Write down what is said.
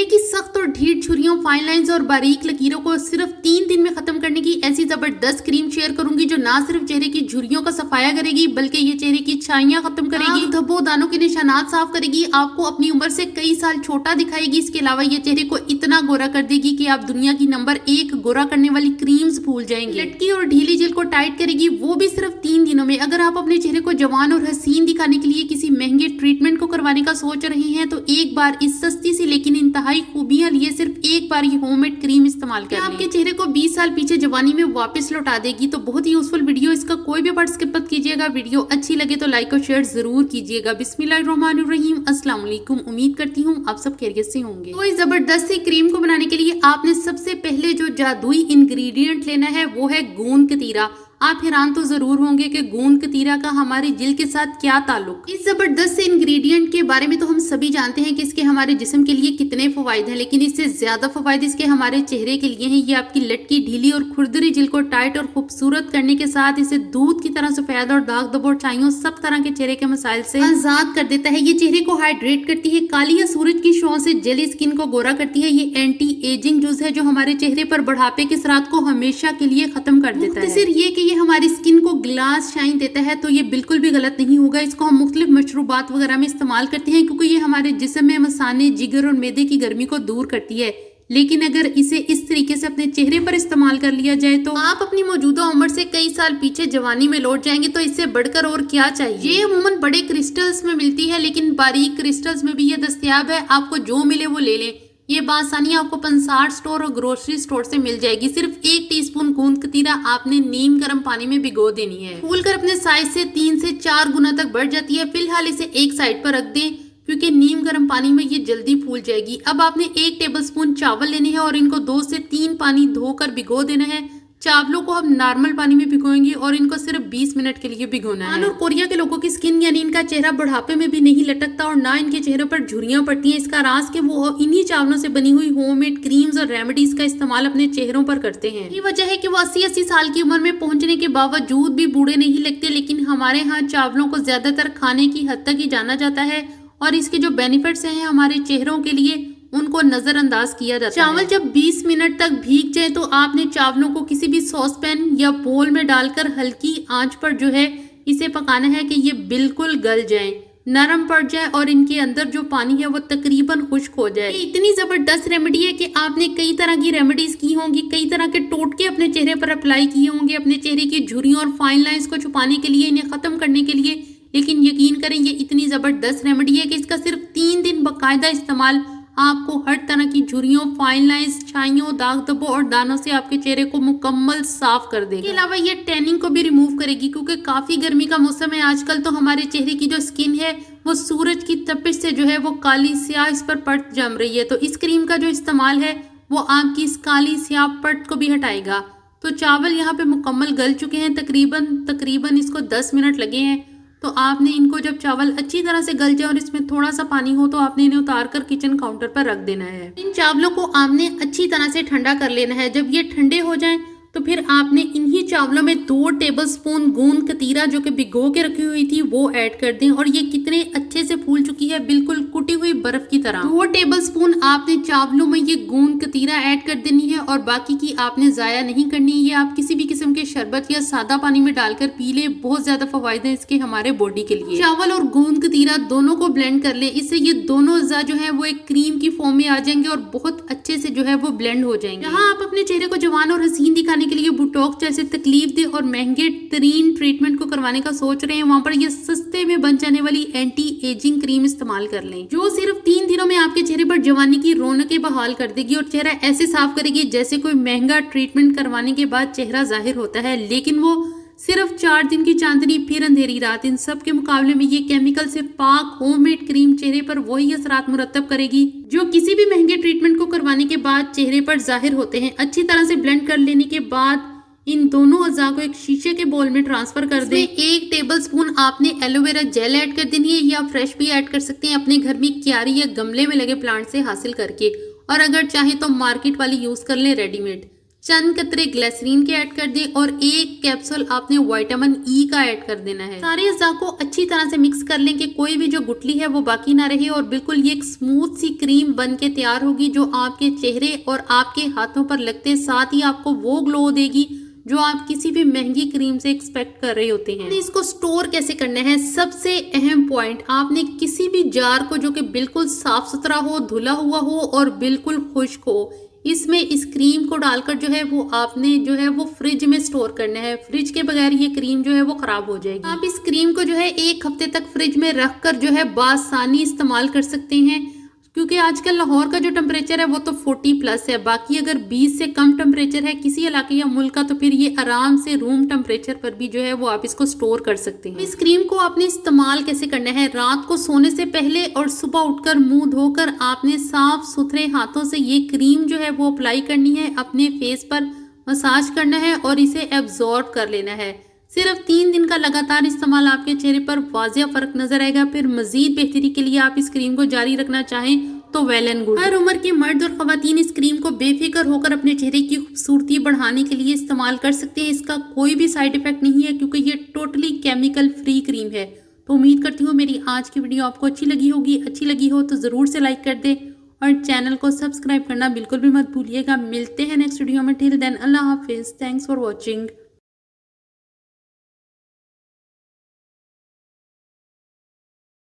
चेहरे की सख्त और ढीठ झुर्रियों, फाइन लाइंस और बारीक लकीरों को सिर्फ 3 दिन में खत्म करने की ऐसी जबरदस्त क्रीम शेयर करूंगी जो ना सिर्फ चेहरे की झुर्रियों का सफाया करेगी बल्कि ये चेहरे की छाइयां खत्म करेगी, धब्बों दानों के निशानात साफ करेगी, आपको अपनी उम्र से कई साल छोटा दिखाएगी। इसके अलावा ये चेहरे को इतना गोरा कर देगी कि आप दुनिया की नंबर 1 गोरा करने वाली क्रीम्स भूल जाएंगे। लटकी और ढीली जेल को टाइट करेगी, वो भी सिर्फ 3 दिनों में। अगर आप अपने चेहरे को जवान और हसीन दिखाने के लिए किसी महंगे ट्रीटमेंट को करवाने का सोच रहे हैं तो एक बार इस सस्ती सी लेकिन इंतहाई खूबियां लिए सिर्फ एक बार ये होममेड क्रीम इस्तेमाल करें, आपके चेहरे को 20 साल पीछे जवानी में वापस लौटा देगी। तो बहुत ही यूजफुल वीडियो, इसका कोई भी पार्ट स्किप मत कीजिएगा। वीडियो अच्छी लगे तो लाइक और शेयर जरूर कीजिएगा। बिस्मिल्लाहिर्रहमानिर्रहीम, अस्सलाम वालेकुम। उम्मीद करती हूँ आप सब खैरियत से होंगे। तो इस जबरदस्त सी क्रीम को बनाने के लिए आपने सबसे पहले जो जादुई इंग्रेडिएंट लेना है वो है गोंद कतीरा। आप हैरान तो जरूर होंगे कि गोंद कतीरा का हमारी जिल्द के साथ क्या ताल्लुक। इस जबरदस्त से इंग्रेडिएंट के बारे में तो हम सभी जानते हैं कि इसके हमारे जिस्म के लिए कितने फवायद हैं, लेकिन इससे ज्यादा फवायद इसके हमारे चेहरे के लिए हैं। ये आपकी लटकी, ढीली और खुरदरी जिल्द को टाइट और खूबसूरत करने के साथ इसे दूध की तरह सफेद और दाग धब्बों, छाइयों, सब तरह के चेहरे के मसाइल से आजाद कर देता है। ये चेहरे को हाइड्रेट करती है, काली या सूरज की शॉ से जली स्किन को गोरा करती है। ये एंटी एजिंग जूस है जो हमारे चेहरे पर बढ़ापे के असरात को हमेशा के लिए खत्म कर देता है। सिर्फ ये कि ये हमारी स्किन को ग्लास शाइन देता है, तो ये बिल्कुल भी गलत नहीं होगा। इसको हम मुख्तलिफ मशरूबात वगैरह में इस्तेमाल करते हैं क्योंकि ये हमारे जिस्म में मसाने, जिगर और मैदे की गर्मी को दूर करती है। लेकिन अगर इसे इस तरीके से अपने चेहरे पर इस्तेमाल कर लिया जाए तो आप अपनी मौजूदा उम्र से कई साल पीछे जवानी में लौट जाएंगे। तो इससे बढ़कर और क्या चाहिए। ये अमूमन बड़े क्रिस्टल्स में मिलती है, लेकिन बारीक क्रिस्टल्स में भी ये दस्तयाब है। आपको जो मिले वो ले लें। ये बासानी आपको पंसार स्टोर और ग्रोसरी स्टोर से मिल जाएगी। सिर्फ 1 टीस्पून गोंद कतीरा आपने नीम गर्म पानी में भिगो देनी है। फूलकर अपने साइज से 3 से 4 गुना तक बढ़ जाती है। फिलहाल इसे एक साइड पर रख दें क्योंकि नीम गर्म पानी में ये जल्दी फूल जाएगी। अब आपने 1 टेबलस्पून चावल लेने हैं और इनको 2 से 3 पानी धोकर भिगो देना है। चावलों को हम नॉर्मल पानी में भिगोएंगे और इनको सिर्फ 20 मिनट के लिए भिगोना है। और कोरिया के लोगों की स्किन यानी इनका चेहरा बुढ़ापे में भी नहीं लटकता और ना इनके चेहरे पर झुर्रियां पड़ती हैं। इसका राज के वो इन्हीं चावलों से बनी हुई होममेड क्रीम्स और रेमेडीज का इस्तेमाल अपने चेहरों पर करते हैं। ये वजह है कि वो 80-80 साल की उम्र में पहुंचने के बावजूद भी बूढ़े नहीं लगते। लेकिन हमारे यहाँ चावलों को ज्यादातर खाने की हद तक ही जाना जाता है और इसके जो बेनिफिट्स हैं हमारे चेहरों के लिए उनको नजरअंदाज किया जाता है। चावल जब 20 मिनट तक भीग जाए तो आपने चावलों को किसी भी सॉस पैन या बोल में डालकर हल्की आंच पर जो है इसे पकाना है कि ये बिल्कुल गल जाए, नरम पड़ जाए और इनके अंदर जो पानी है वो तकरीबन खुश्क हो जाए। इतनी जबरदस्त रेमेडी है कि आपने कई तरह की रेमेडीज की होंगी, कई तरह के टोटके अपने चेहरे पर अप्लाई किए होंगे अपने चेहरे की झुर्रियों और फाइन लाइंस को छुपाने के लिए, इन्हें खत्म करने के लिए। लेकिन यकीन करें ये इतनी जबरदस्त रेमेडी है कि इसका सिर्फ 3 दिन बाकायदा इस्तेमाल आपको हर तरह की झुर्रियों, फाइन लाइंस, छाइयों, दाग धब्बों और दानों से आपके चेहरे को मुकम्मल साफ कर देगा। इसके अलावा ये टैनिंग को भी रिमूव करेगी क्योंकि काफी गर्मी का मौसम है आजकल। तो हमारे चेहरे की जो स्किन है वो सूरज की तपिश से जो है वो काली स्याह इस पर परत जम रही है। तो इस क्रीम का जो इस्तेमाल है वो आपकी इस काली स्याह परत को भी हटाएगा। तो चावल यहाँ पे मुकम्मल गल चुके हैं, तकरीबन इसको 10 मिनट लगे हैं। तो आपने इनको जब चावल अच्छी तरह से गल जाए और इसमें थोड़ा सा पानी हो तो आपने इन्हें उतार कर किचन काउंटर पर रख देना है। इन चावलों को आपने अच्छी तरह से ठंडा कर लेना है। जब ये ठंडे हो जाएं तो फिर आपने इन्हीं चावलों में 2 टेबलस्पून गोंद कतीरा जो कि भिगो के रखी हुई थी वो ऐड कर दें। और ये कितने अच्छे से फूल चुकी है, बिल्कुल कुटी हुई बर्फ की तरह। 2 टेबलस्पून आपने चावलों में ये गोंद कतीरा ऐड कर देनी है और बाकी की आपने जाया नहीं करनी। ये आप किसी भी किस्म के शरबत या सादा पानी में डालकर पी ले, बहुत ज्यादा फवायद है इसके हमारे बॉडी के लिए। चावल और गोंद कतीरा दोनों को ब्लेंड कर ले, इससे ये दोनों अज़्ज़ा जो है वो एक क्रीम की फॉर्म में आ जाएंगे और बहुत अच्छे से जो है वो ब्लेंड हो जाएंगे। जहाँ आप अपने चेहरे को जवान और हसीन दिखाने के लिए बोटॉक्स जैसे तकलीफ दे और महंगे तरीन ट्रीटमेंट को करवाने का सोच रहे हैं, वहाँ पर ये सस्ते में बन जाने वाली एंटी एजिंग क्रीम इस्तेमाल कर लें जो सिर्फ 3 दिनों में आपके चेहरे पर जवानी की रौनकें बहाल कर देगी और चेहरा ऐसे साफ करेगी जैसे कोई महंगा ट्रीटमेंट करवाने के बाद चेहरा जाहिर होता है। लेकिन वो सिर्फ 4 दिन की चांदनी फिर अंधेरी रात। इन सब के मुकाबले में ये केमिकल से पाक होममेड क्रीम चेहरे पर वही असरात मुरतब करेगी जो किसी भी महंगे ट्रीटमेंट को करवाने के बाद चेहरे पर जाहिर होते हैं। अच्छी तरह से ब्लेंड कर लेने के बाद इन दोनों अज़्ज़ा को एक शीशे के बोल में ट्रांसफर कर दें। 1 टेबलस्पून आपने एलोवेरा जेल ऐड कर देनी है या फ्रेश भी ऐड कर सकते हैं अपने घर में क्यारी या गमले में लगे प्लांट से हासिल करके, और अगर चाहे तो मार्केट वाली यूज कर लें रेडीमेड। चंद कतरे ग्लिसरीन के ऐड कर दें और एक कैप्सूल आपने विटामिन ई का ऐड कर देना है। सारे अज़ा को अच्छी तरह से मिक्स कर लें कि कोई भी जो गुठली है वो बाकी ना रहे और बिल्कुल ये एक स्मूथ सी क्रीम बन के तैयार होगी जो आपके चेहरे और आपके हाथों पर लगते साथ ही आपको वो ग्लो देगी जो आप किसी भी महंगी क्रीम से एक्सपेक्ट कर रहे होते हैं। इसको स्टोर कैसे करना है, सबसे अहम पॉइंट, आपने किसी भी जार को जो कि बिल्कुल साफ सुथरा हो, धुला हुआ हो और बिल्कुल खुश्क हो, इसमें इस क्रीम को डालकर जो है वो आपने जो है वो फ्रिज में स्टोर करना है। फ्रिज के बगैर ये क्रीम जो है वो खराब हो जाएगी। आप इस क्रीम को जो है 1 हफ्ते तक फ्रिज में रखकर जो है बासानी इस्तेमाल कर सकते हैं, क्योंकि आजकल लाहौर का जो टेम्परेचर है वो तो 40+ है। बाकी अगर 20 से कम टेम्परेचर है किसी इलाके या मुल्क का तो फिर ये आराम से रूम टेम्परेचर पर भी जो है वो आप इसको स्टोर कर सकते हैं। इस क्रीम को आपने इस्तेमाल कैसे करना है, रात को सोने से पहले और सुबह उठकर मुंह धोकर आपने साफ सुथरे हाथों से ये क्रीम जो है वो अप्लाई करनी है, अपने फेस पर मसाज करना है और इसे एब्जॉर्ब कर लेना है। सिर्फ 3 दिन का लगातार इस्तेमाल आपके चेहरे पर वाजिया फर्क नजर आएगा। फिर मजीद बेहतरी के लिए आप इस क्रीम को जारी रखना चाहें तो वेल एंड गुड। हर उम्र के मर्द और खवातीन इस क्रीम को बेफिक्र होकर अपने चेहरे की खूबसूरती बढ़ाने के लिए इस्तेमाल कर सकते हैं। इसका कोई भी साइड इफेक्ट नहीं है क्योंकि ये टोटली केमिकल फ्री क्रीम है। तो उम्मीद करती हूँ मेरी आज की वीडियो आपको अच्छी लगी होगी। अच्छी लगी हो तो ज़रूर से लाइक कर दे और चैनल को सब्सक्राइब करना बिल्कुल भी मत भूलिएगा। मिलते हैं नेक्स्ट वीडियो में। टिल देन अल्लाह हाफिज़। Thanks for watching.